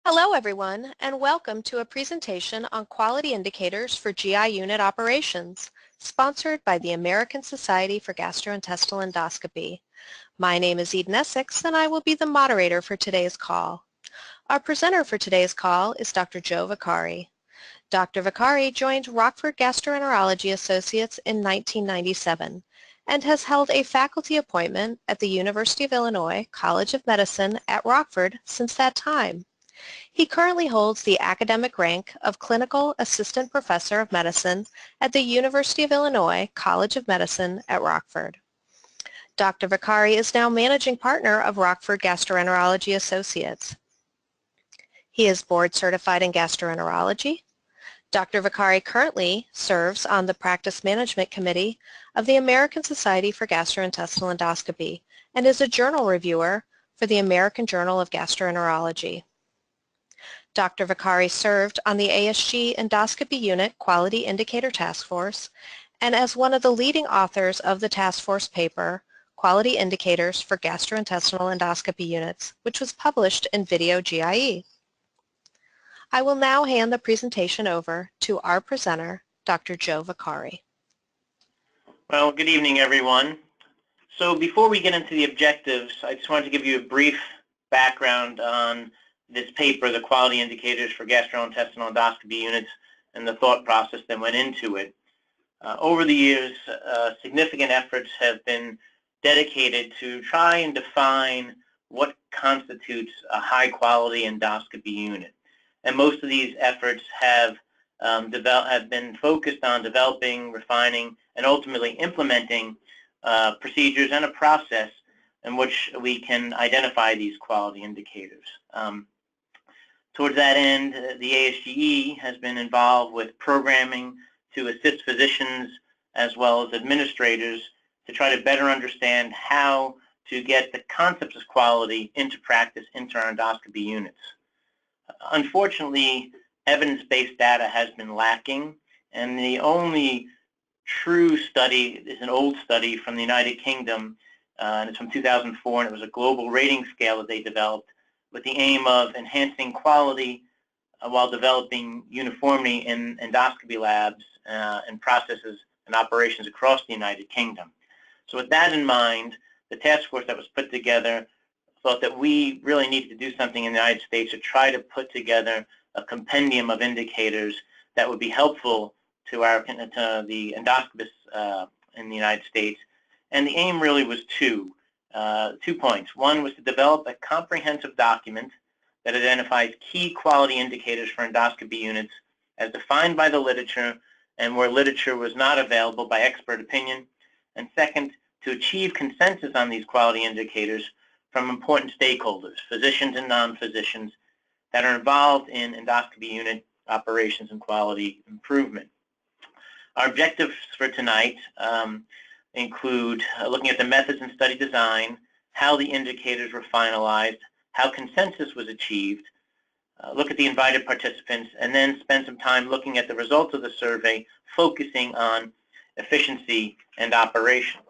Hello everyone, and welcome to a presentation on quality indicators for GI unit operations, sponsored by the American Society for Gastrointestinal Endoscopy. My name is Eden Essex, and I will be the moderator for today's call. Our presenter for today's call is Dr. Joe Vicari. Dr. Vicari joined Rockford Gastroenterology Associates in 1997 and has held a faculty appointment at the University of Illinois College of Medicine at Rockford since that time. He currently holds the academic rank of Clinical Assistant Professor of Medicine at the University of Illinois College of Medicine at Rockford. Dr. Vicari is now Managing Partner of Rockford Gastroenterology Associates. He is board certified in gastroenterology. Dr. Vicari currently serves on the Practice Management Committee of the American Society for Gastrointestinal Endoscopy and is a journal reviewer for the American Journal of Gastroenterology. Dr. Vicari served on the ASGE Endoscopy Unit Quality Indicator Task Force and as one of the leading authors of the task force paper, Quality Indicators for Gastrointestinal Endoscopy Units, which was published in Video GIE. I will now hand the presentation over to our presenter, Dr. Joe Vicari. Well, good evening, everyone. So before we get into the objectives, I just wanted to give you a brief background on this paper, the Quality Indicators for Gastrointestinal Endoscopy Units, and the thought process that went into it. Over the years, significant efforts have been dedicated to try and define what constitutes a high-quality endoscopy unit. And most of these efforts have been focused on developing, refining, and ultimately implementing procedures and a process in which we can identify these quality indicators. Towards that end, the ASGE has been involved with programming to assist physicians as well as administrators to try to better understand how to get the concepts of quality into practice into our endoscopy units. Unfortunately, evidence-based data has been lacking, and the only true study is an old study from the United Kingdom, and it's from 2004, and it was a global rating scale that they developed with the aim of enhancing quality while developing uniformity in endoscopy labs and processes and operations across the United Kingdom. So with that in mind, the task force that was put together thought that we really needed to do something in the United States to try to put together a compendium of indicators that would be helpful to the endoscopists in the United States. And the aim really was two points. One was to develop a comprehensive document that identifies key quality indicators for endoscopy units as defined by the literature and where literature was not available by expert opinion. And second, to achieve consensus on these quality indicators from important stakeholders, physicians and non-physicians, that are involved in endoscopy unit operations and quality improvement. Our objectives for tonight include looking at the methods and study design, how the indicators were finalized, how consensus was achieved, look at the invited participants, and then spend some time looking at the results of the survey, focusing on efficiency and operations.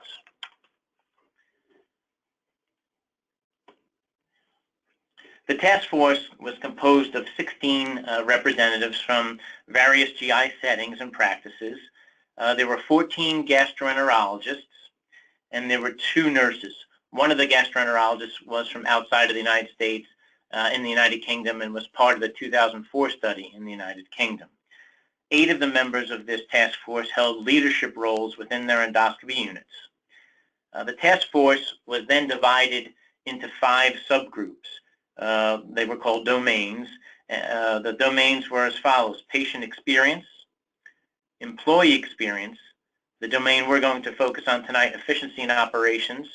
The task force was composed of 16 representatives from various GI settings and practices. There were 14 gastroenterologists, and there were 2 nurses. One of the gastroenterologists was from outside of the United States in the United Kingdom and was part of the 2004 study in the United Kingdom. 8 of the members of this task force held leadership roles within their endoscopy units. The task force was then divided into 5 subgroups. They were called domains. The domains were as follows: patient experience, employee experience, the domain we're going to focus on tonight, efficiency and operations,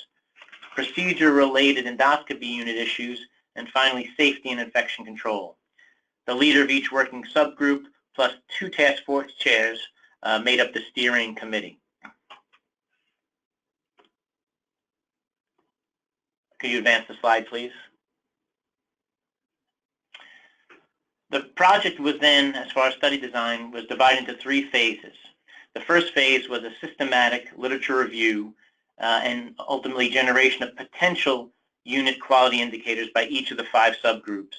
procedure-related endoscopy unit issues, and finally, safety and infection control. The leader of each working subgroup plus 2 task force chairs made up the steering committee. Could you advance the slide, please? The project was then, as far as study design, was divided into 3 phases. The first phase was a systematic literature review and ultimately generation of potential unit quality indicators by each of the 5 subgroups.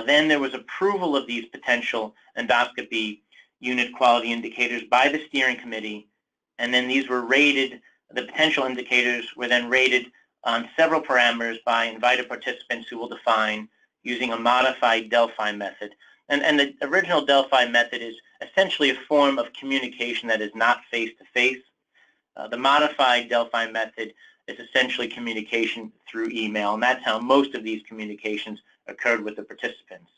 Then there was approval of these potential endoscopy unit quality indicators by the steering committee, and then these were rated, the potential indicators were then rated on several parameters by invited participants who will define using a modified Delphi method. And the original Delphi method is essentially a form of communication that is not face-to-face. The modified Delphi method is essentially communication through email, and that's how most of these communications occurred with the participants.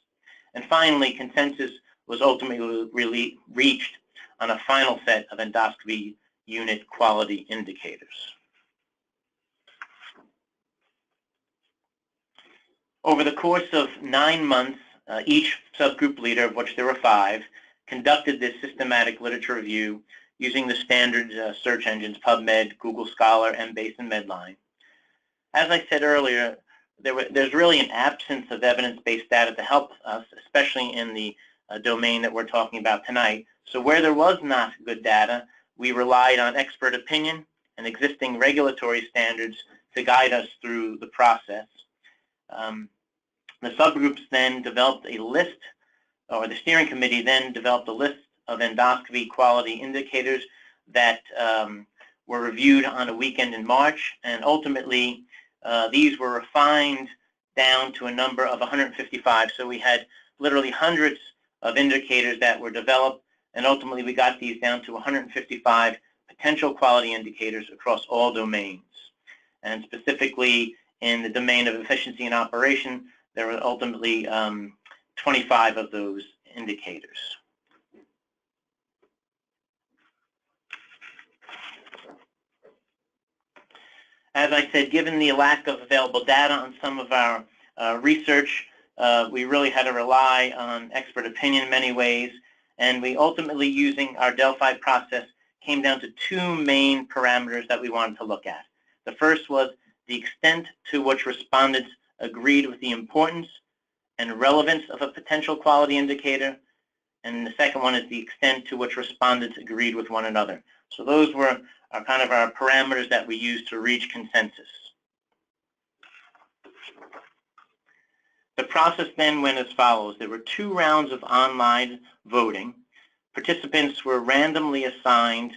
And finally, consensus was ultimately reached on a final set of endoscopy unit quality indicators. Over the course of 9 months, each subgroup leader, of which there were 5, conducted this systematic literature review using the standard search engines PubMed, Google Scholar, Embase, and Medline. As I said earlier, there's really an absence of evidence-based data to help us, especially in the domain that we're talking about tonight. So where there was not good data, we relied on expert opinion and existing regulatory standards to guide us through the process. The subgroups then developed a list, or the steering committee then developed a list of endoscopy quality indicators that were reviewed on a weekend in March, and ultimately these were refined down to a number of 155. So we had literally hundreds of indicators that were developed, and ultimately we got these down to 155 potential quality indicators across all domains. And specifically in the domain of efficiency and operation, there were ultimately 25 of those indicators. As I said, given the lack of available data on some of our research, we really had to rely on expert opinion in many ways, and we ultimately, using our Delphi process, came down to 2 main parameters that we wanted to look at. The first was the extent to which respondents agreed with the importance and relevance of a potential quality indicator, and the second one is the extent to which respondents agreed with one another. So those were kind of our parameters that we used to reach consensus. The process then went as follows. There were 2 rounds of online voting. Participants were randomly assigned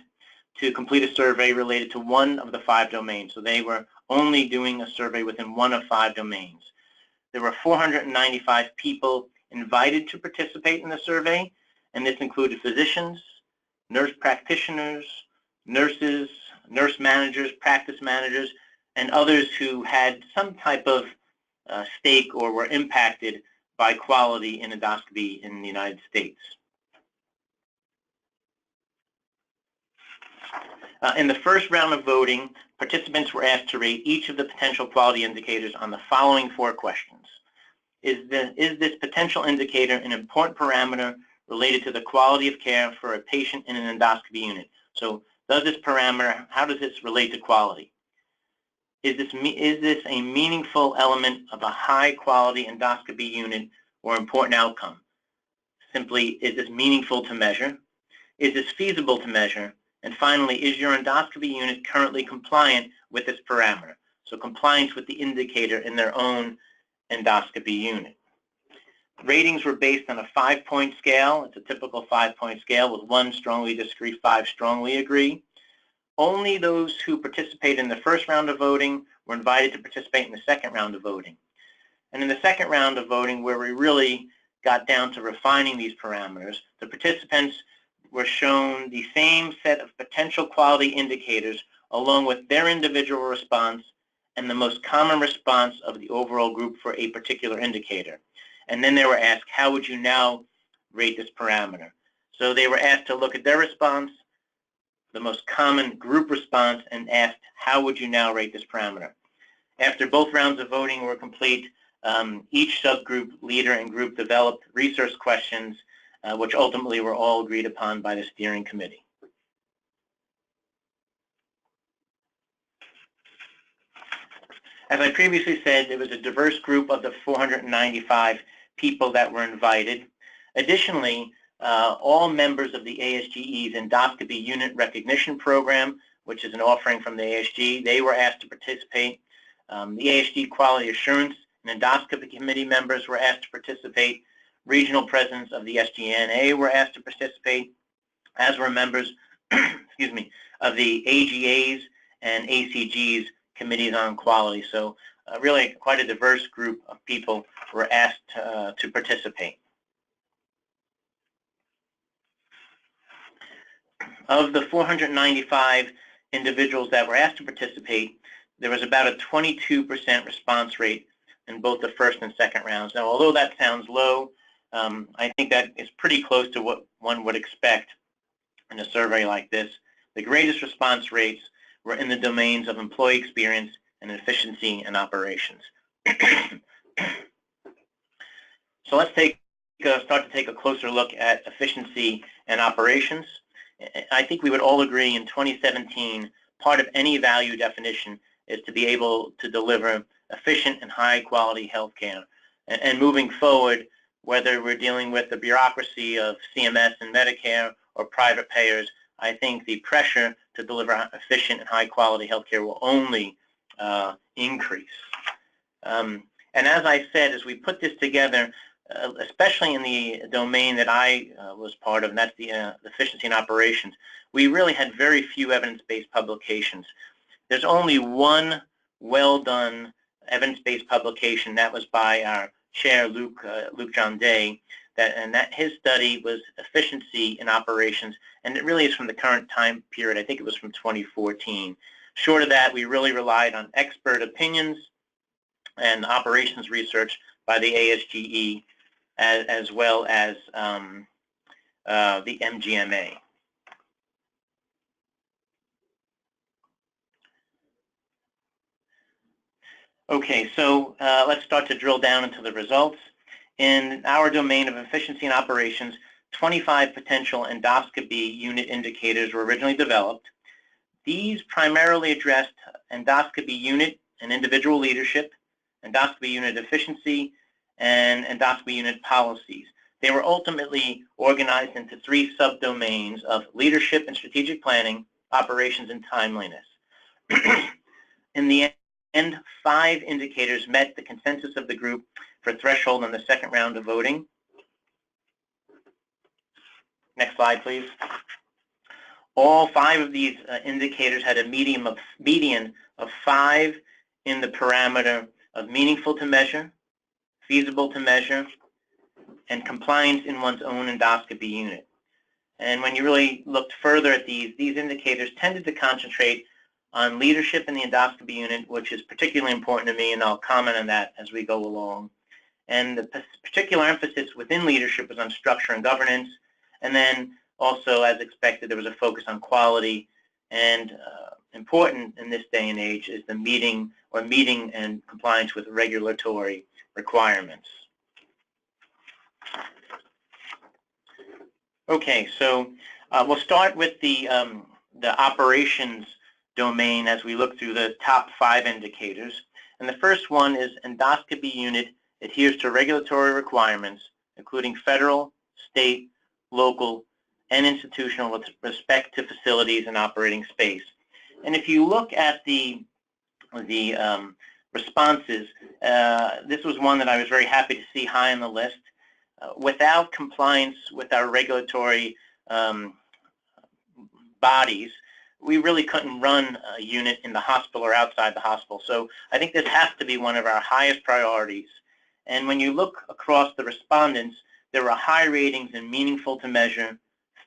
to complete a survey related to one of the 5 domains. So they were only doing a survey within one of 5 domains. There were 495 people invited to participate in the survey, and this included physicians, nurse practitioners, nurses, nurse managers, practice managers, and others who had some type of stake or were impacted by quality in endoscopy in the United States. In the first round of voting, participants were asked to rate each of the potential quality indicators on the following 4 questions. Is this potential indicator an important parameter related to the quality of care for a patient in an endoscopy unit? So does this parameter, how does this relate to quality? Is this a meaningful element of a high-quality endoscopy unit or important outcome? Simply, is this meaningful to measure? Is this feasible to measure? And finally, is your endoscopy unit currently compliant with this parameter? So compliance with the indicator in their own endoscopy unit. Ratings were based on a 5-point scale. It's a typical 5-point scale with 1 strongly disagree, 5 strongly agree. Only those who participated in the first round of voting were invited to participate in the second round of voting. And in the second round of voting, where we really got down to refining these parameters, the participants were shown the same set of potential quality indicators along with their individual response and the most common response of the overall group for a particular indicator. And then they were asked, how would you now rate this parameter? So they were asked to look at their response, the most common group response, and asked, how would you now rate this parameter? After both rounds of voting were complete, each subgroup leader and group developed research questions, which ultimately were all agreed upon by the steering committee. As I previously said, there was a diverse group of the 495 people that were invited. Additionally, all members of the ASGE's Endoscopy Unit Recognition Program, which is an offering from the ASGE, they were asked to participate. The ASGE Quality Assurance and endoscopy committee members were asked to participate. Regional presidents of the SGNA were asked to participate, as were members excuse me, of the AGA's and ACG's committees on quality. So really quite a diverse group of people were asked to participate. Of the 495 individuals that were asked to participate, there was about a 22% response rate in both the first and second rounds. Now, although that sounds low, I think that is pretty close to what one would expect in a survey like this. The greatest response rates were in the domains of employee experience and efficiency and operations. So let's start to take a closer look at efficiency and operations. I think we would all agree in 2017, part of any value definition is to be able to deliver efficient and high quality health care. And moving forward, whether we're dealing with the bureaucracy of CMS and Medicare or private payers, I think the pressure to deliver efficient and high quality health care will only increase. And as I said, as we put this together, especially in the domain that I was part of, and that's the efficiency and operations, we really had very few evidence-based publications. There's only one well-done evidence-based publication, that was by our chair, Luke John Day, and his study was efficiency in operations, and it really is from the current time period. I think it was from 2014. Short of that, we really relied on expert opinions and operations research by the ASGE, as well as the MGMA. Okay, so let's start to drill down into the results. In our domain of efficiency and operations, 25 potential endoscopy unit indicators were originally developed. These primarily addressed endoscopy unit and individual leadership, endoscopy unit efficiency, and endoscopy unit policies. They were ultimately organized into 3 subdomains of leadership and strategic planning, operations, and timeliness. In the end, 5 indicators met the consensus of the group for threshold on the second round of voting. Next slide, please. All 5 of these indicators had a median of 5 in the parameter of meaningful to measure, feasible to measure, and compliance in one's own endoscopy unit. And when you really looked further at these indicators tended to concentrate on leadership in the endoscopy unit, which is particularly important to me, and I'll comment on that as we go along. And the particular emphasis within leadership was on structure and governance, and then also, as expected, there was a focus on quality, and important in this day and age is the meeting and compliance with regulatory requirements. Okay, so we'll start with the operations domain as we look through the top 5 indicators. And the first one is endoscopy unit adheres to regulatory requirements, including federal, state, local, and institutional with respect to facilities and operating space. And if you look at the responses, this was one that I was very happy to see high on the list. Without compliance with our regulatory bodies, we really couldn't run a unit in the hospital or outside the hospital. So I think this has to be one of our highest priorities. And when you look across the respondents, there were high ratings in meaningful to measure,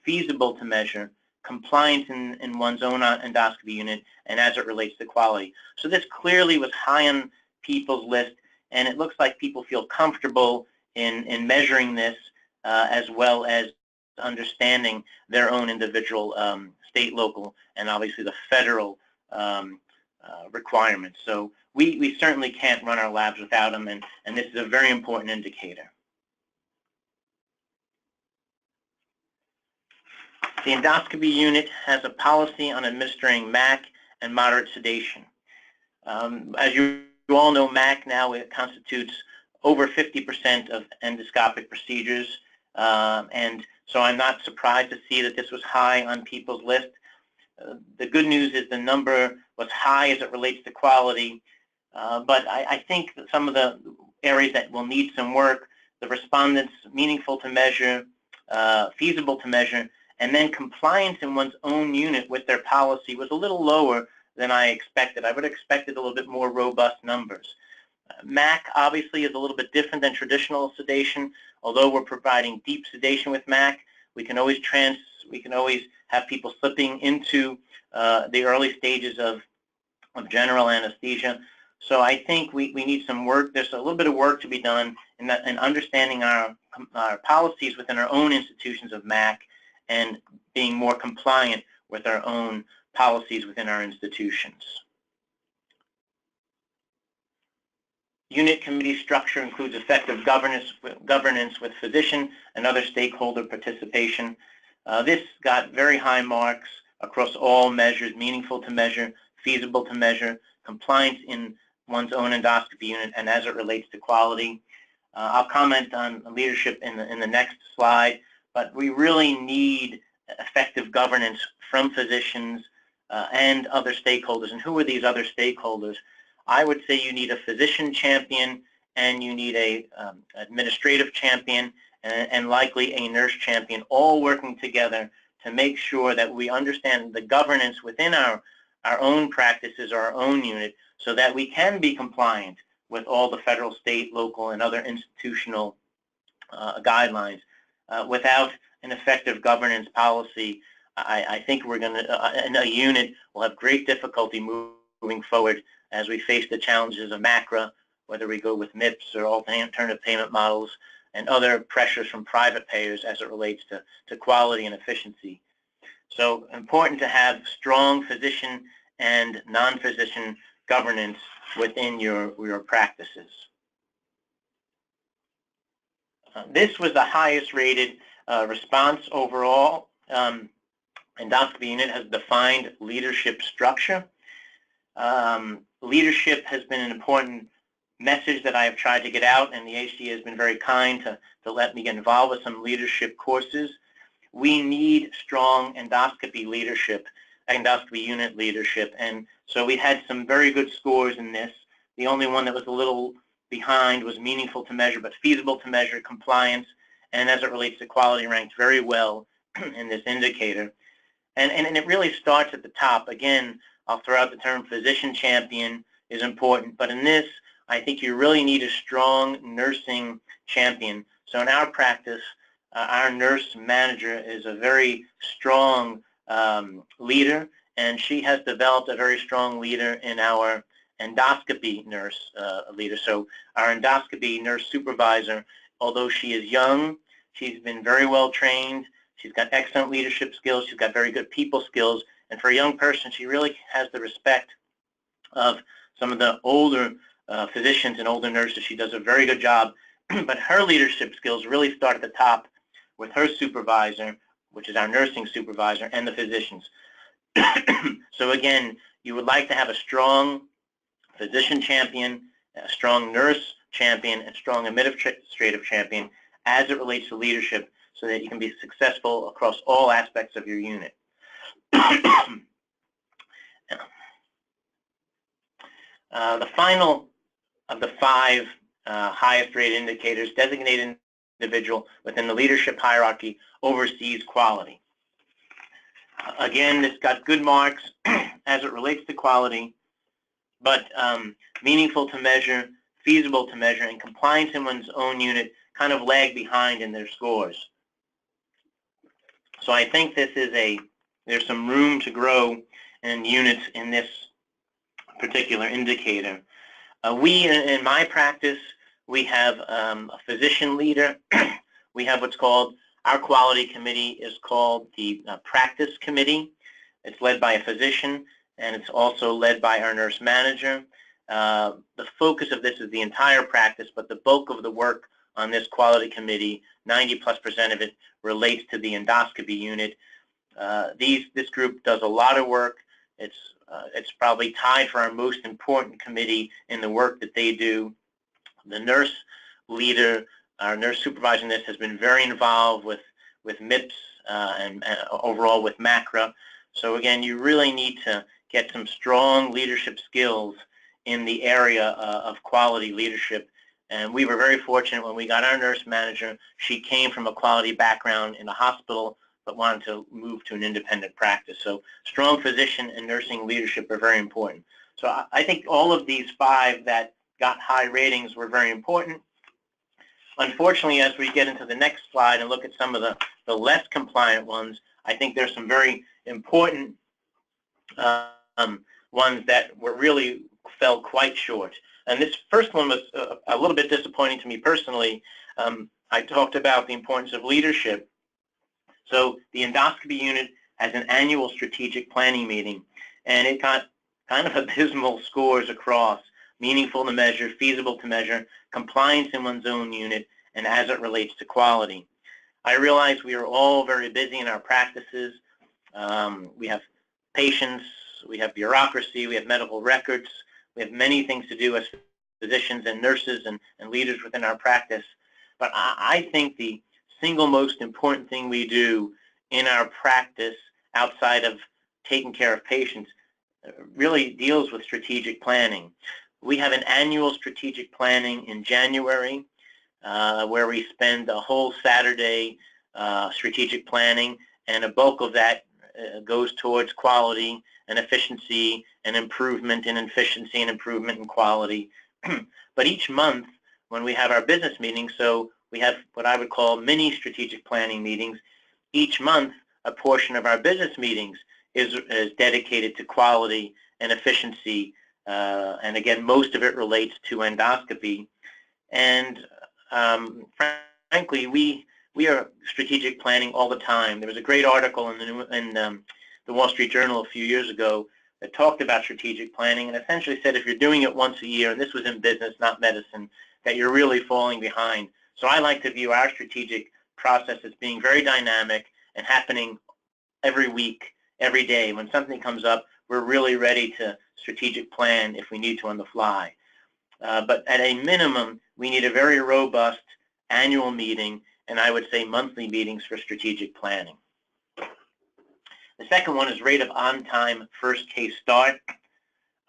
feasible to measure, compliance in one's own endoscopy unit, and as it relates to quality. So this clearly was high on people's list, and it looks like people feel comfortable in measuring this as well as understanding their own individual state, local, and obviously the federal requirements. So we certainly can't run our labs without them, and this is a very important indicator. The endoscopy unit has a policy on administering MAC and moderate sedation. As you all know, MAC now it constitutes over 50% of endoscopic procedures, and so I'm not surprised to see that this was high on people's list. The good news is the number was high as it relates to quality, but I think that some of the areas that will need some work: the respondents meaningful to measure, feasible to measure, and then compliance in one's own unit with their policy was a little lower than I expected. I would have expected a little bit more robust numbers. MAC obviously is a little bit different than traditional sedation. Although we're providing deep sedation with MAC, we can always have people slipping into the early stages of general anesthesia. So I think we need some work. There's a little bit of work to be done in understanding our policies within our own institutions of MAC and being more compliant with our own policies within our institutions. Unit committee structure includes effective governance with physician and other stakeholder participation. This got very high marks across all measures: meaningful to measure, feasible to measure, compliance in one's own endoscopy unit, and as it relates to quality. I'll comment on leadership in the next slide, but we really need effective governance from physicians and other stakeholders. And who are these other stakeholders? I would say you need a physician champion, and you need a administrative champion, and likely a nurse champion, all working together to make sure that we understand the governance within our own practices or our own unit, so that we can be compliant with all the federal, state, local, and other institutional guidelines. Without an effective governance policy, I think we're going to, in a unit, will have great difficulty moving forward as we face the challenges of MACRA, whether we go with MIPS or alternative payment models, and other pressures from private payers as it relates to quality and efficiency. So important to have strong physician and non-physician governance within your practices. This was the highest rated response overall. Endoscopy unit has defined leadership structure. Leadership has been an important message that I have tried to get out, and the ASGE has been very kind to let me get involved with some leadership courses. We need strong endoscopy leadership, endoscopy unit leadership, and so we had some very good scores in this. The only one that was a little behind was meaningful to measure, but feasible to measure, compliance, and as it relates to quality, ranked very well in this indicator. And it really starts at the top. Again, I'll throw out the term physician champion is important, but in this, I think you really need a strong nursing champion. So in our practice, our nurse manager is a very strong leader, and she has developed a very strong leader in our endoscopy nurse leader. So our endoscopy nurse supervisor, although she is young, she's been very well trained. She's got excellent leadership skills. She's got very good people skills. And for a young person, she really has the respect of some of the older physicians and older nurses. She does a very good job. But her leadership skills really start at the top with her supervisor, which is our nursing supervisor, and the physicians. So again, you would like to have a strong physician champion, a strong nurse champion, and strong administrative champion as it relates to leadership, so that you can be successful across all aspects of your unit. The final of the 5 highest rated indicators, designated individual within the leadership hierarchy oversees quality. Again, this got good marks as it relates to quality, but meaningful to measure, feasible to measure, and compliance in one's own unit kind of lag behind in their scores. So I think this is there's some room to grow in units in this particular indicator. In my practice, we have a physician leader. We have what's called, our quality committee is called the practice committee. It's led by a physician, and it's also led by our nurse manager. The focus of this is the entire practice, but the bulk of the work on this quality committee, 90+% of it, relates to the endoscopy unit. This group does a lot of work. It's probably tied for our most important committee in the work that they do. The nurse leader, our nurse supervisor in this, has been very involved with MIPS and overall with MACRA. So again, you really need to get some strong leadership skills in the area of quality leadership And we were very fortunate when we got our nurse manager. She came from a quality background in a hospital, but wanted to move to an independent practice. So strong physician and nursing leadership are very important. So I think all of these 5 that got high ratings were very important. Unfortunately, as we get into the next slide and look at some of the less compliant ones, I think there's some very important ones that were really fell quite short. And this first one was a little bit disappointing to me personally. I talked about the importance of leadership. So the endoscopy unit has an annual strategic planning meeting, and it got kind of abysmal scores across: meaningful to measure, feasible to measure, compliance in one's own unit, and as it relates to quality. I realize we are all very busy in our practices. We have patients, we have bureaucracy, we have medical records, we have many things to do as physicians and nurses and leaders within our practice. But I think the single most important thing we do in our practice outside of taking care of patients really deals with strategic planning. We have an annual strategic planning in January where we spend a whole Saturday strategic planning, and a bulk of that goes towards quality and efficiency and improvement in efficiency and improvement in quality. But each month when we have our business meetings, so we have what I would call mini strategic planning meetings, each month a portion of our business meetings is dedicated to quality and efficiency, and again, most of it relates to endoscopy. And frankly, we are strategic planning all the time. There was a great article in the Wall Street Journal a few years ago that talked about strategic planning and essentially said if you're doing it once a year, and this was in business, not medicine, that you're really falling behind. So I like to view our strategic process as being very dynamic and happening every week, every day. When something comes up, we're really ready to strategic plan if we need to on the fly. But at a minimum, we need a very robust annual meeting, and I would say monthly meetings for strategic planning. The second one is rate of on-time first case start.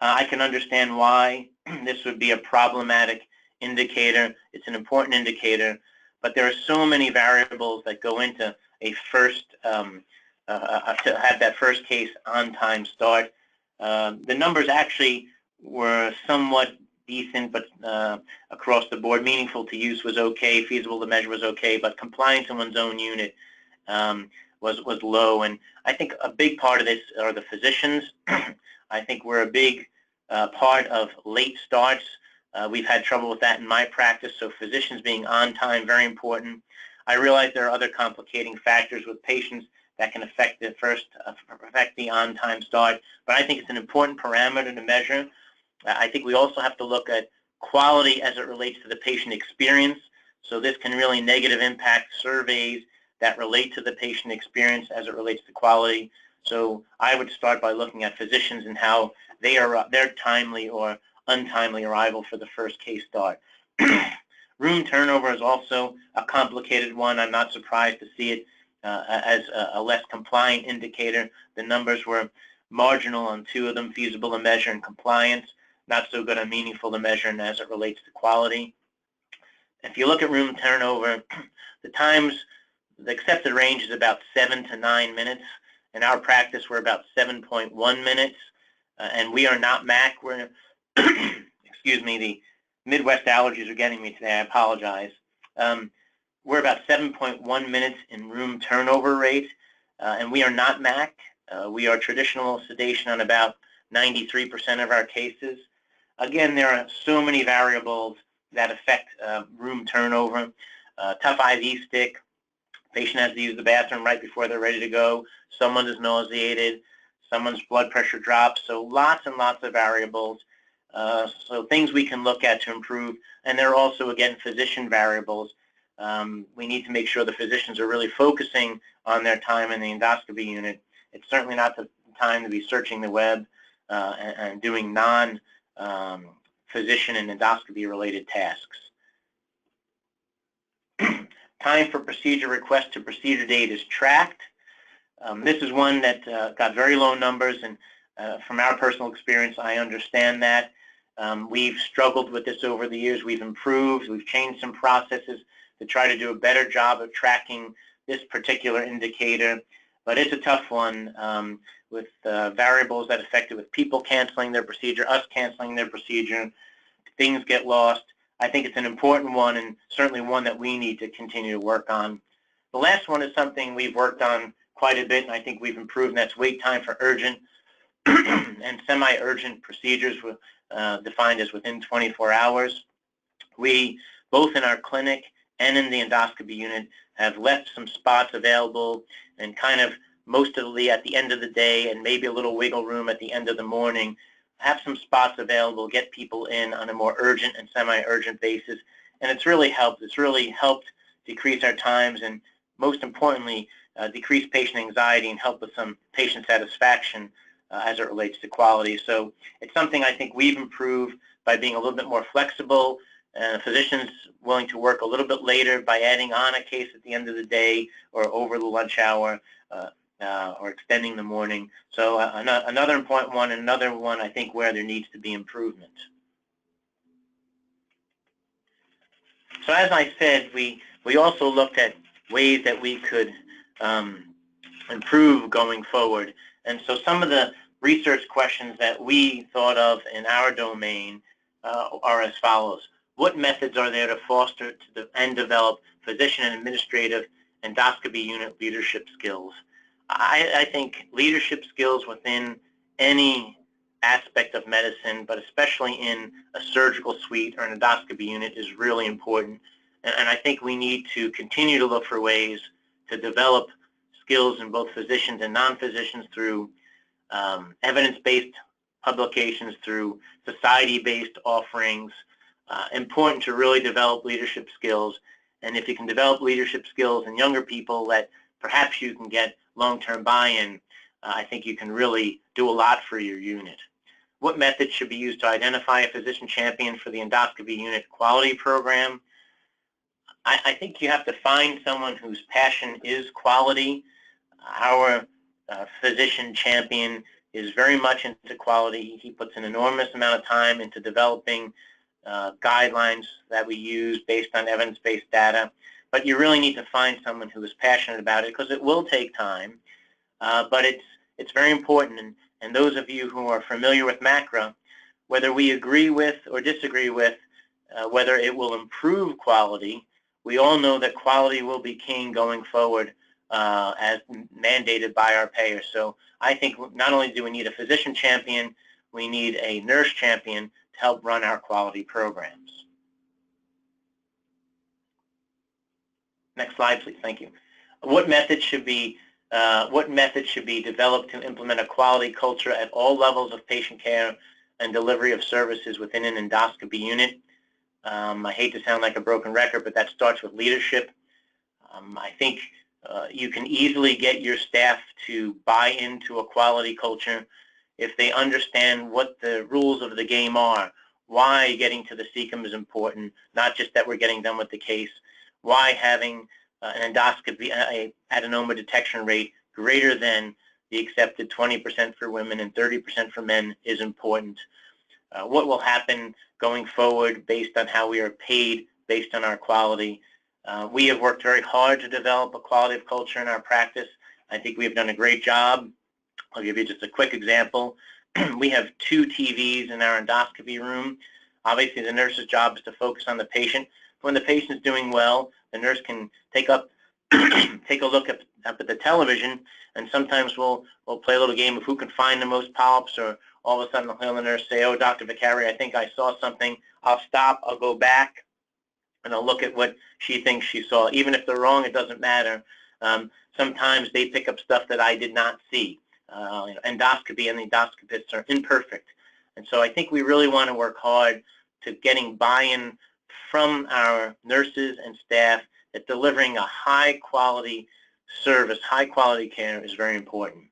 I can understand why this would be a problematic indicator. It's an important indicator, but there are so many variables that go into a first, to have that first case on-time start. The numbers actually were somewhat decent, but across the board, meaningful to use was okay, feasible to measure was okay, but compliance in one's own unit was low. And I think a big part of this are the physicians. I think we're a big part of late starts. We've had trouble with that in my practice, so physicians being on time, very important. I realize there are other complicating factors with patients that can affect the on-time start, but I think it's an important parameter to measure. I think we also have to look at quality as it relates to the patient experience. So this can really negative impact surveys that relate to the patient experience as it relates to quality. So I would start by looking at physicians and how their timely or untimely arrival for the first case start. Room turnover is also a complicated one. I'm not surprised to see it as a less compliant indicator. The numbers were marginal on 2 of them, feasible to measure and compliance, not so good on meaningful to measure and as it relates to quality. If you look at room turnover, the accepted range is about 7 to 9 minutes. In our practice, we're about 7.1 minutes, and we are not MAC. We're, excuse me, the Midwest allergies are getting me today. I apologize. We're about 7.1 minutes in room turnover rate, and we are not MAC. We are traditional sedation on about 93% of our cases. Again, there are so many variables that affect room turnover. Tough IV stick, patient has to use the bathroom right before they're ready to go, someone is nauseated, someone's blood pressure drops, so lots and lots of variables. So things we can look at to improve, and there are also, again, physician variables. We need to make sure the physicians are really focusing on their time in the endoscopy unit. It's certainly not the time to be searching the web and doing non-physician and endoscopy-related tasks. Time for procedure request to procedure date is tracked. This is one that got very low numbers, and from our personal experience, I understand that. We've struggled with this over the years. We've improved. We've changed some processes to try to do a better job of tracking this particular indicator. But it's a tough one with variables that affect it, with people canceling their procedure, us canceling their procedure. Things get lost. I think it's an important one, and certainly one that we need to continue to work on. The last one is something we've worked on quite a bit, and I think we've improved, and that's wait time for urgent and semi-urgent procedures defined as within 24 hours. We, both in our clinic and in the endoscopy unit, have left some spots available, and kind of mostly at the end of the day and maybe a little wiggle room at the end of the morning, have some spots available, get people in on a more urgent and semi-urgent basis. And it's really helped. It's really helped decrease our times and, most importantly, decrease patient anxiety and help with some patient satisfaction as it relates to quality. So it's something I think we've improved by being a little bit more flexible. Physicians willing to work a little bit later by adding on a case at the end of the day or over the lunch hour or extending the morning. So another important one, and another one I think where there needs to be improvement. So as I said, we also looked at ways that we could improve going forward. And so some of the research questions that we thought of in our domain are as follows. What methods are there to foster and develop physician and administrative endoscopy unit leadership skills? I think leadership skills within any aspect of medicine, but especially in a surgical suite or an endoscopy unit, is really important. And I think we need to continue to look for ways to develop skills in both physicians and non-physicians through evidence-based publications, through society-based offerings. Important to really develop leadership skills. And if you can develop leadership skills in younger people that perhaps you can get long-term buy-in, I think you can really do a lot for your unit. What methods should be used to identify a physician champion for the endoscopy unit quality program? I think you have to find someone whose passion is quality. Our physician champion is very much into quality. He puts an enormous amount of time into developing guidelines that we use based on evidence-based data. But you really need to find someone who is passionate about it, because it will take time. But it's very important. And those of you who are familiar with MACRA, whether we agree with or disagree with whether it will improve quality, we all know that quality will be king going forward as mandated by our payers. So I think not only do we need a physician champion, we need a nurse champion to help run our quality programs. Next slide, please. Thank you. What methods should be developed to implement a quality culture at all levels of patient care and delivery of services within an endoscopy unit? I hate to sound like a broken record, but that starts with leadership. I think you can easily get your staff to buy into a quality culture if they understand what the rules of the game are, why getting to the cecum is important, not just that we're getting done with the case, why having an endoscopy, adenoma detection rate greater than the accepted 20% for women and 30% for men is important. What will happen going forward based on how we are paid based on our quality. We have worked very hard to develop a quality of culture in our practice. I think we have done a great job. I'll give you just a quick example. We have 2 TVs in our endoscopy room. Obviously, the nurse's job is to focus on the patient. When the patient's doing well, the nurse can take a look up at the television, and sometimes we'll play a little game of who can find the most polyps, or all of a sudden I'll hear the nurse say, "Oh, Dr. Vicari, I think I saw something." I'll stop, I'll go back, and I'll look at what she thinks she saw. Even if they're wrong, it doesn't matter. Sometimes they pick up stuff that I did not see. Endoscopy and the endoscopists are imperfect. And so I think we really want to work hard to getting buy-in from our nurses and staff that delivering a high-quality service, high-quality care is very important.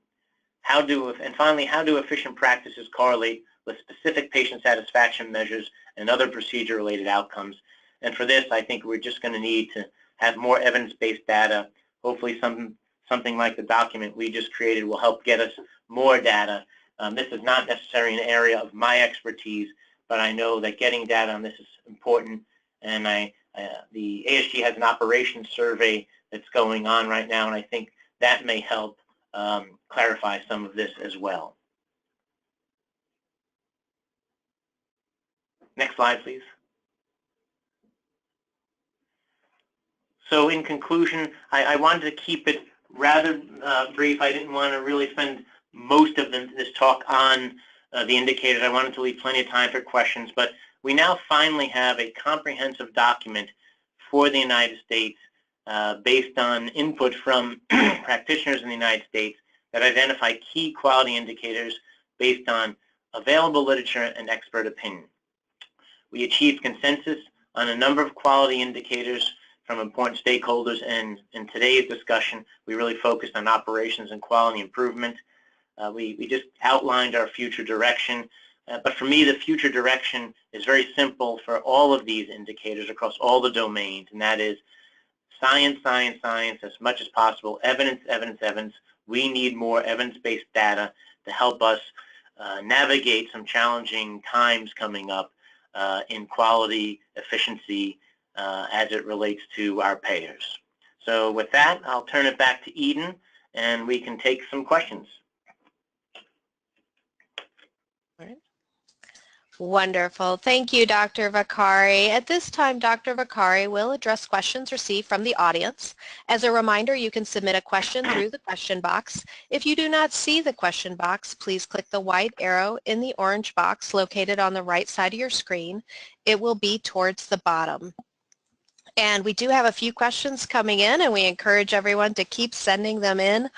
And finally, how do efficient practices correlate with specific patient satisfaction measures and other procedure-related outcomes? And for this, I think we're just going to need to have more evidence-based data. Hopefully something like the document we just created will help get us more data. This is not necessarily an area of my expertise, but I know that getting data on this is important, and the ASGE has an operations survey that's going on right now, and I think that may help clarify some of this as well. Next slide, please. So in conclusion, I wanted to keep it rather brief. I didn't want to really spend most of this talk on the indicators. I wanted to leave plenty of time for questions, but we now finally have a comprehensive document for the United States based on input from practitioners in the United States that identify key quality indicators based on available literature and expert opinion. We achieved consensus on a number of quality indicators from important stakeholders, and in today's discussion, we really focused on operations and quality improvement. We just outlined our future direction, but for me, the future direction is very simple for all of these indicators across all the domains, and that is science, science, science, as much as possible, evidence, evidence, evidence. We need more evidence-based data to help us navigate some challenging times coming up in quality, efficiency, as it relates to our payers. So with that, I'll turn it back to Eden, and we can take some questions. All right. Wonderful. Thank you, Dr. Vakari. At this time, Dr. Vakari will address questions received from the audience. As a reminder, you can submit a question through the question box. If you do not see the question box, please click the white arrow in the orange box located on the right side of your screen. It will be towards the bottom. And we do have a few questions coming in, and we encourage everyone to keep sending them in.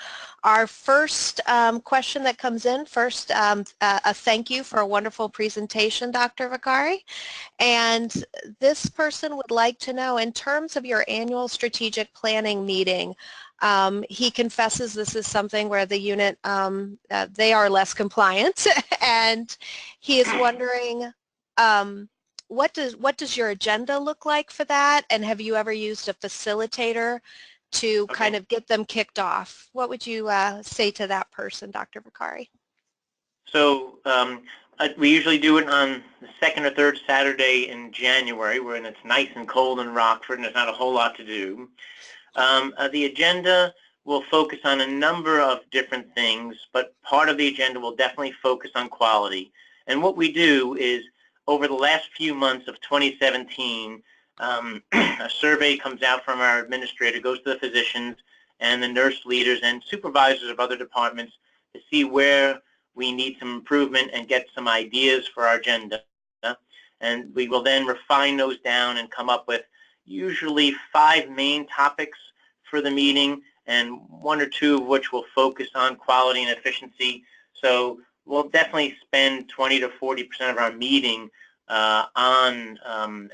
Our first question that comes in, first, a thank you for a wonderful presentation, Dr. Vakari. And this person would like to know, in terms of your annual strategic planning meeting, he confesses this is something where the unit, they are less compliant, and he is wondering, what does your agenda look like for that, and have you ever used a facilitator to kind of get them kicked off? What would you say to that person, Dr. Vakari? So we usually do it on the second or third Saturday in January, when it's nice and cold in Rockford and there's not a whole lot to do. The agenda will focus on a number of different things, but part of the agenda will definitely focus on quality. And what we do is, over the last few months of 2017, a survey comes out from our administrator, goes to the physicians and the nurse leaders and supervisors of other departments to see where we need some improvement and get some ideas for our agenda. And we will then refine those down and come up with usually 5 main topics for the meeting, and 1 or 2 of which will focus on quality and efficiency. So we'll definitely spend 20 to 40% of our meeting on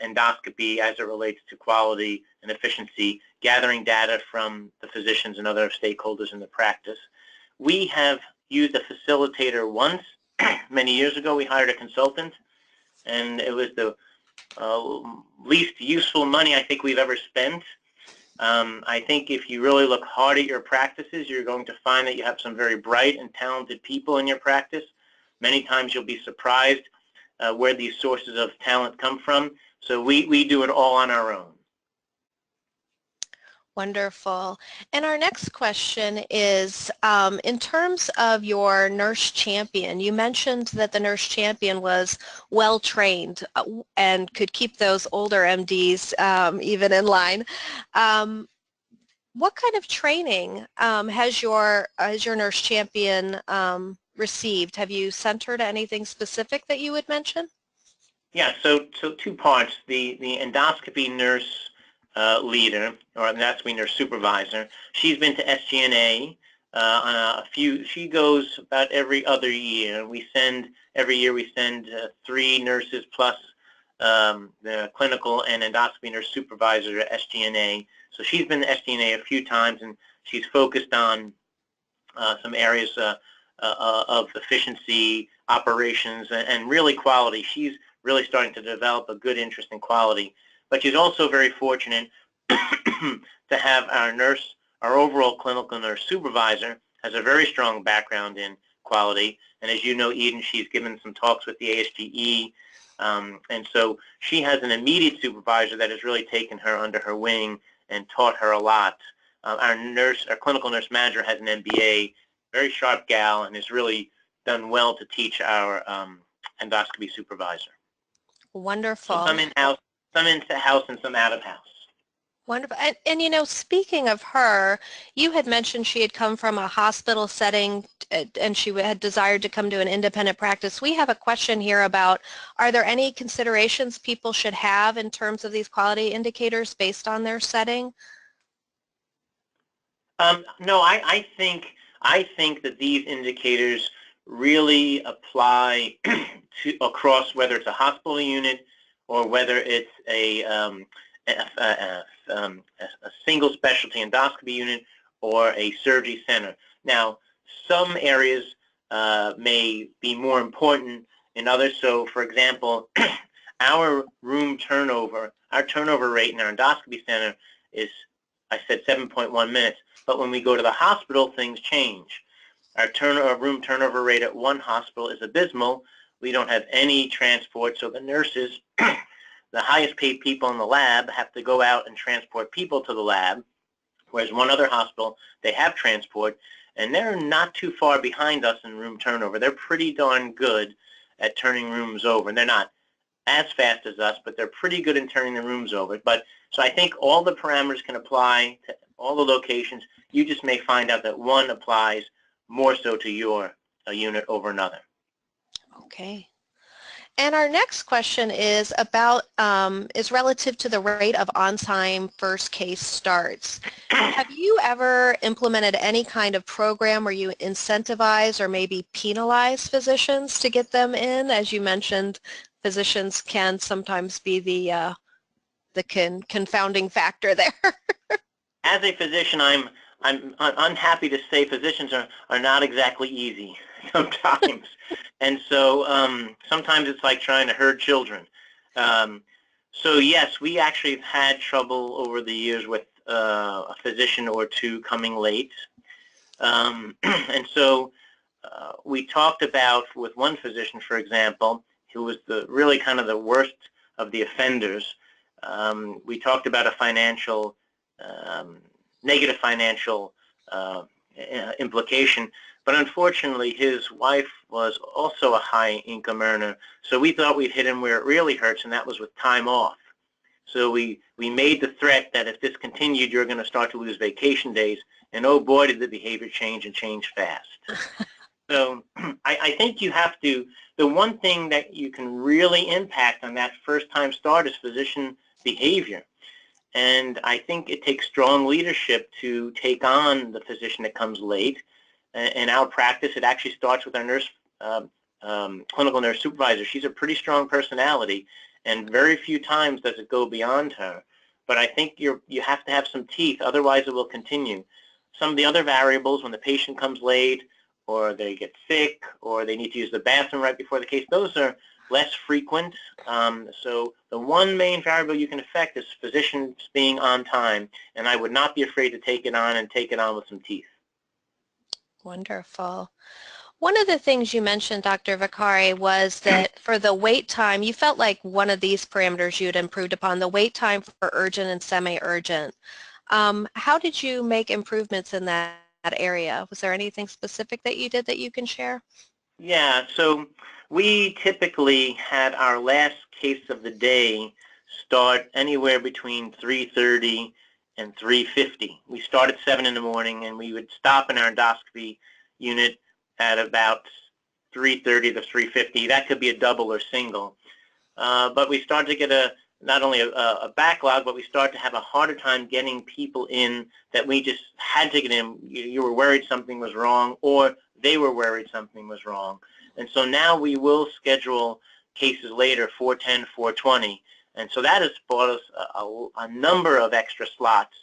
endoscopy as it relates to quality and efficiency, gathering data from the physicians and other stakeholders in the practice. We have used a facilitator once. Many years ago, we hired a consultant, and it was the least useful money I think we've ever spent. I think if you really look hard at your practices, you're going to find that you have some very bright and talented people in your practice. Many times you'll be surprised where these sources of talent come from. So we do it all on our own. Wonderful. And our next question is, in terms of your nurse champion, you mentioned that the nurse champion was well trained and could keep those older MDs even in line. What kind of training has your nurse champion received? Have you sent her to anything specific that you would mention? Yeah, so 2 parts. The endoscopy nurse leader, or endoscopy nurse supervisor, she's been to SGNA on a few. She goes about every other year. Every year we send 3 nurses plus the clinical and endoscopy nurse supervisor to SGNA. So she's been to SGNA a few times, and she's focused on some areas of efficiency, operations, and really quality. She's really starting to develop a good interest in quality. But she's also very fortunate to have our overall clinical nurse supervisor has a very strong background in quality. And as you know, Eden, she's given some talks with the ASGE And so she has an immediate supervisor that has really taken her under her wing and taught her a lot. Our clinical nurse manager has an MBA, very sharp gal, and has really done well to teach our endoscopy supervisor. So Wonderful. some in-house, some in-house, and some out-of-house. Wonderful. And you know, speaking of her, you had mentioned she had come from a hospital setting and she had desired to come to an independent practice. We have a question here about, are there any considerations people should have in terms of these quality indicators based on their setting? No, I think that these indicators really apply to across whether it's a hospital unit or whether it's a single specialty endoscopy unit or a surgery center. Now, some areas may be more important than others. So, for example, our turnover rate in our endoscopy center is, I said 7.1 minutes. But when we go to the hospital, things change. Our room turnover rate at one hospital is abysmal. We don't have any transport, so the nurses, the highest paid people in the lab, have to go out and transport people to the lab, whereas one other hospital, they have transport, and they're not too far behind us in room turnover. They're pretty darn good at turning rooms over, and they're not as fast as us, but they're pretty good in turning the rooms over. So I think all the parameters can apply to all the locations. You just may find out that one applies more so to your unit over another. Okay. And our next question is about is relative to the rate of on-time first case starts. Have you ever implemented any kind of program where you incentivize or maybe penalize physicians to get them in? As you mentioned, physicians can sometimes be the confounding factor there. As a physician, I'm unhappy to say physicians are not exactly easy sometimes. And so sometimes it's like trying to herd children. So yes, we actually have had trouble over the years with a physician or two coming late. And so we talked about with one physician, for example, who was really kind of the worst of the offenders. We talked about a negative financial implication, but unfortunately his wife was also a high income earner, so we thought we'd hit him where it really hurts, and that was with time off. So we made the threat that if this continued, you're going to start to lose vacation days, and oh boy, did the behavior change, and change fast. So I think you have to, the one thing that you can really impact on that first time start is physician behavior. And I think it takes strong leadership to take on the physician that comes late. In our practice, it actually starts with our nurse, clinical nurse supervisor. She's a pretty strong personality, and very few times does it go beyond her. But I think you have to have some teeth, otherwise it will continue. Some of the other variables, when the patient comes late, or they get sick, or they need to use the bathroom right before the case, those are less frequent. So the one main variable you can affect is physicians being on time, and I would not be afraid to take it on and take it on with some teeth. Wonderful. One of the things you mentioned, Dr. Vicari, was that for the wait time, you felt like one of these parameters you had improved upon, the wait time for urgent and semi-urgent. How did you make improvements in that area? Was there anything specific that you did that you can share? Yeah, so we typically had our last case of the day start anywhere between 3:30 and 3:50. We start at 7 in the morning, and we would stop in our endoscopy unit at about 3:30 to 3:50. That could be a double or single. But we started to get not only a backlog, but we started to have a harder time getting people in that we just had to get in. You were worried something was wrong, or they were worried something was wrong. And so now we will schedule cases later, 4:10, 4:20. And so that has brought us a number of extra slots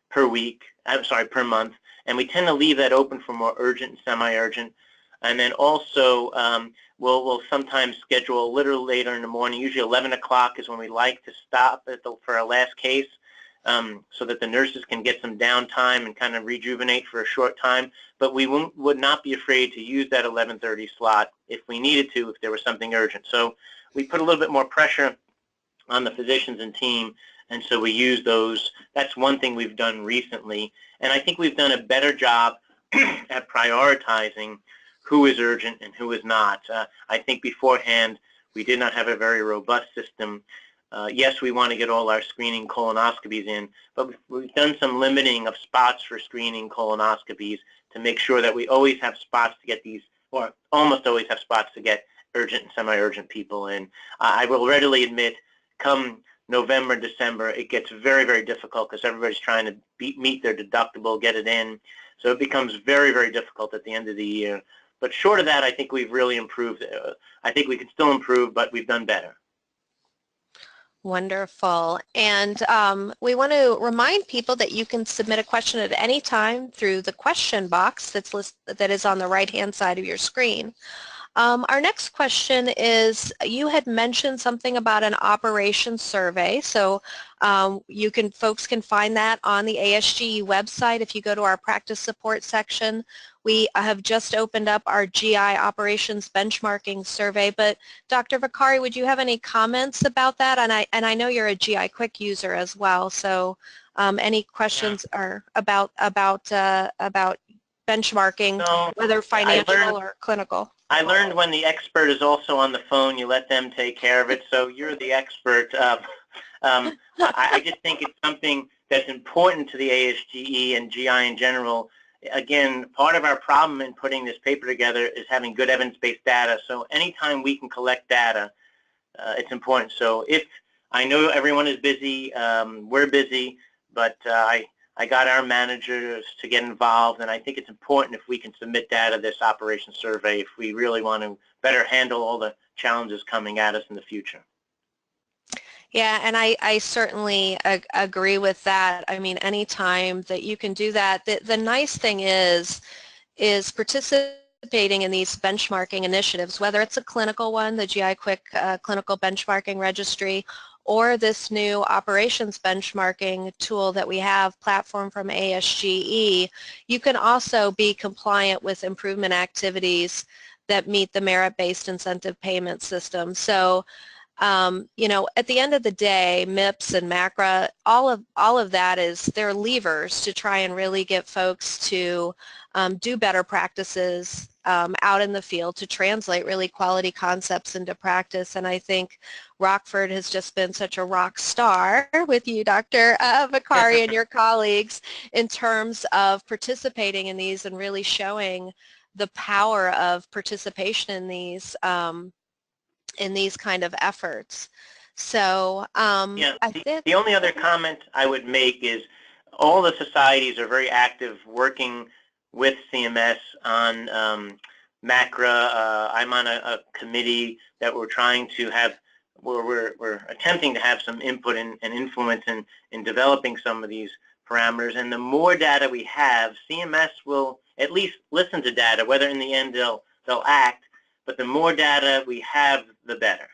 per month. And we tend to leave that open for more urgent and semi-urgent. And then also we'll sometimes schedule a little later in the morning. Usually 11 o'clock is when we like to stop for our last case. so that the nurses can get some downtime and kind of rejuvenate for a short time. But we would not be afraid to use that 11:30 slot if we needed to, if there was something urgent. So we put a little bit more pressure on the physicians and team, and so we use those. That's one thing we've done recently, and I think we've done a better job at prioritizing who is urgent and who is not. I think beforehand we did not have a very robust system. Yes, we want to get all our screening colonoscopies in, but we've done some limiting of spots for screening colonoscopies to make sure that we always have spots to get these, or almost always have spots to get urgent and semi-urgent people in. I will readily admit, come November, December, it gets very, very difficult because everybody's trying to meet their deductible, get it in. So it becomes very, very difficult at the end of the year. But short of that, I think we've really improved. I think we can still improve, but we've done better. Wonderful. And we want to remind people that you can submit a question at any time through the question box that is on the right-hand side of your screen. Our next question is, you had mentioned something about an operations survey, so folks can find that on the ASGE website. If you go to our practice support section, we have just opened up our GI operations benchmarking survey, but Dr. Vicari, would you have any comments about that? And I know you're a GI Quick user as well, so any questions are about benchmarking, No, whether financial or clinical? I learned when the expert is also on the phone, you let them take care of it, so you're the expert. I just think it's something that's important to the ASGE and GI in general. Again, part of our problem in putting this paper together is having good evidence-based data, so anytime we can collect data, it's important. So if I know everyone is busy, we're busy, but I got our managers to get involved, and I think it's important if we can submit data this operations survey if we really want to better handle all the challenges coming at us in the future. Yeah, and I certainly agree with that. I mean, anytime that you can do that, the nice thing is participating in these benchmarking initiatives, whether it's a clinical one, the GI Quick Clinical Benchmarking Registry, or this new operations benchmarking tool that we have, platform from ASGE, you can also be compliant with improvement activities that meet the merit-based incentive payment system. So, you know, at the end of the day, MIPS and MACRA, all of that is, they're levers to try and really get folks to do better practices out in the field to translate really quality concepts into practice. And I think Rockford has just been such a rock star with you, Dr. Vicari, and your colleagues in terms of participating in these and really showing the power of participation in these kind of efforts. So yeah, I think the only other comment I would make is all the societies are very active working with CMS on MACRA. I'm on a committee that we're trying to have, where we're attempting to have some input and influence in developing some of these parameters. And the more data we have, CMS will at least listen to data, whether in the end they'll act, but the more data we have, the better.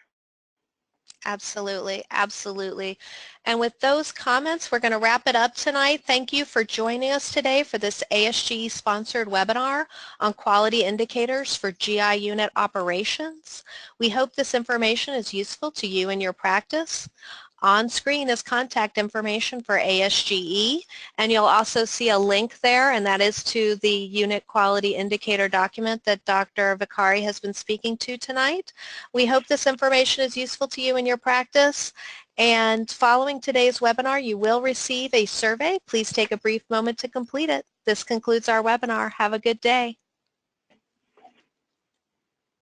Absolutely, absolutely. And with those comments, we're going to wrap it up tonight. Thank you for joining us today for this ASGE-sponsored webinar on quality indicators for GI unit operations. We hope this information is useful to you in your practice. On screen is contact information for ASGE, and you'll also see a link there, and that is to the unit quality indicator document that Dr. Vicari has been speaking to tonight. We hope this information is useful to you in your practice, and following today's webinar, you will receive a survey. Please take a brief moment to complete it. This concludes our webinar. Have a good day.